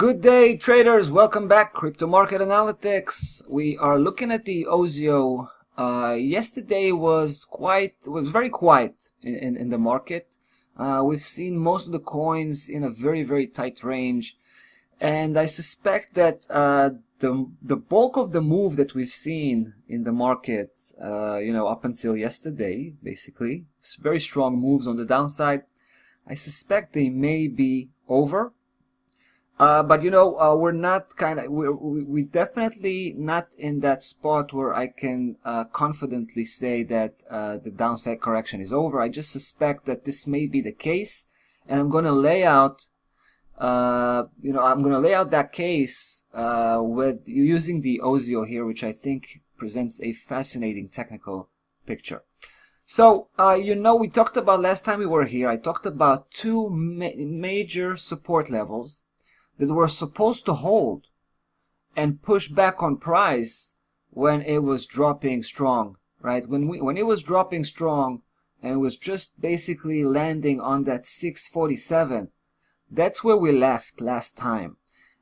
Good day, traders. Welcome back. Crypto Market Analytics. We are looking at the OSIO. Yesterday was very quiet in the market. We've seen most of the coins in a very tight range, and I suspect that the bulk of the move that we've seen in the market, up until yesterday, basically, very strong moves on the downside. I suspect they may be over. But we're not we're definitely not in that spot where I can confidently say that the downside correction is over. I just suspect that this may be the case, and I'm going to lay out that case with using the OSIO here, which I think presents a fascinating technical picture. So we talked about last time we were here. I talked about two major support levels that were supposed to hold and push back on price when it was dropping strong, right? When it was dropping strong and it was just basically landing on that 647, that's where we left last time.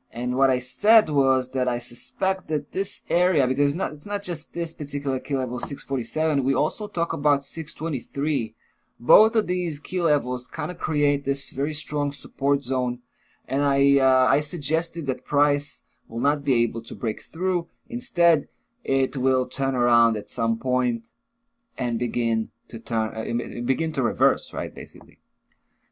And what I said was that I suspect that this area, because it's not just this particular key level 647, we also talk about 623. Both of these key levels kind of create this very strong support zone. And I suggested that price will not be able to break through. Instead, it will turn around at some point and begin to reverse, right? Basically.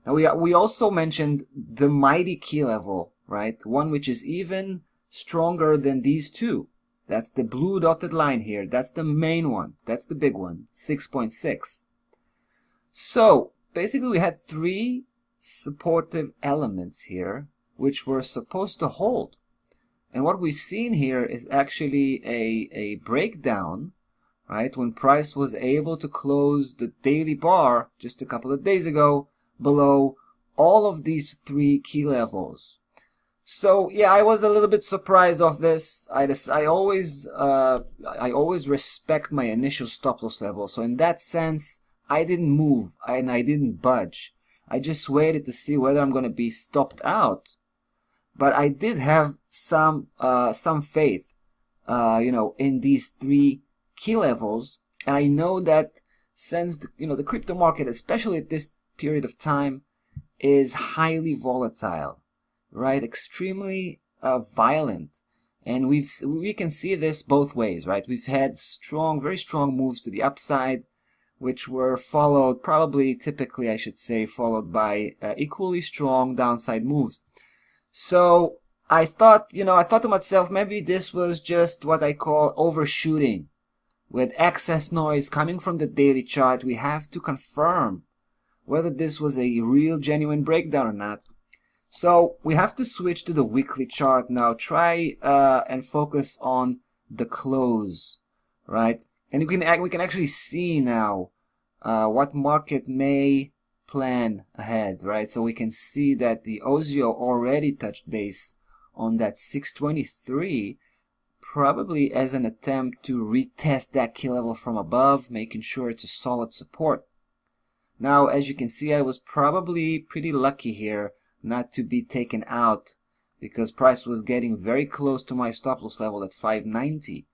Now we also mentioned the mighty key level, right? One which is even stronger than these two. That's the blue dotted line here. That's the main one. That's the big one, 6.6. So basically, we had three supportive elements here which were supposed to hold, and what we've seen here is actually a breakdown, right? When price was able to close the daily bar just a couple of days ago below all of these three key levels. So yeah, I was a little bit surprised of this. I always respect my initial stop loss level, so in that sense I didn't move and I didn't budge. I just waited to see whether I'm going to be stopped out. But I did have some faith, in these three key levels. And I know that since, the crypto market, especially at this period of time, is highly volatile, right? Extremely violent. And we can see this both ways, right? We've had very strong moves to the upside, which were followed, typically I should say, followed by equally strong downside moves. So I thought to myself, maybe this was just what I call overshooting. With excess noise coming from the daily chart, we have to confirm whether this was a real genuine breakdown or not. So we have to switch to the weekly chart now, try and focus on the close, right? And we can actually see now what market may plan ahead, right? So we can see that the OSIO already touched base on that 623, probably as an attempt to retest that key level from above, making sure it's a solid support. Now, as you can see, I was probably pretty lucky here not to be taken out because price was getting very close to my stop loss level at 590.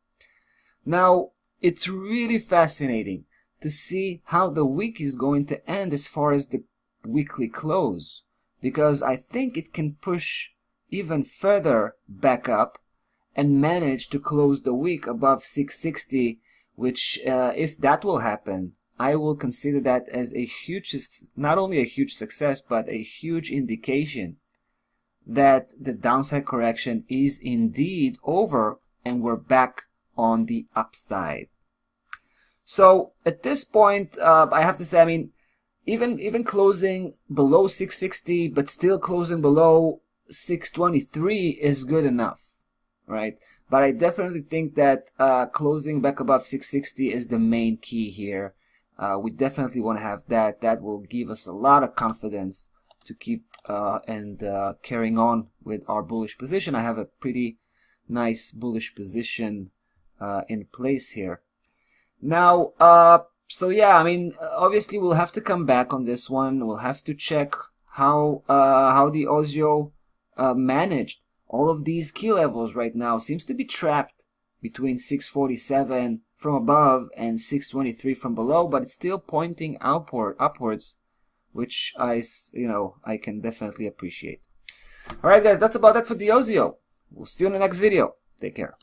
Now, it's really fascinating to see how the week is going to end as far as the weekly close, because I think it can push even further back up and manage to close the week above 660, which if that will happen, I will consider that as not only a huge success, but a huge indication that the downside correction is indeed over and we're back on the upside. So at this point, I have to say, even closing below 660, but still closing below 623 is good enough, right? But I definitely think that closing back above 660 is the main key here. We definitely want to have that. That will give us a lot of confidence to keep carrying on with our bullish position. I have a pretty nice bullish position in place here. Now, so yeah, obviously we'll have to come back on this one. We'll have to check how the OSIO managed all of these key levels right now seems to be trapped between 647 from above and 623 from below, but it's still pointing upwards, which I can definitely appreciate. All right, guys, that's about it for the OZO. We'll see you in the next video. Take care.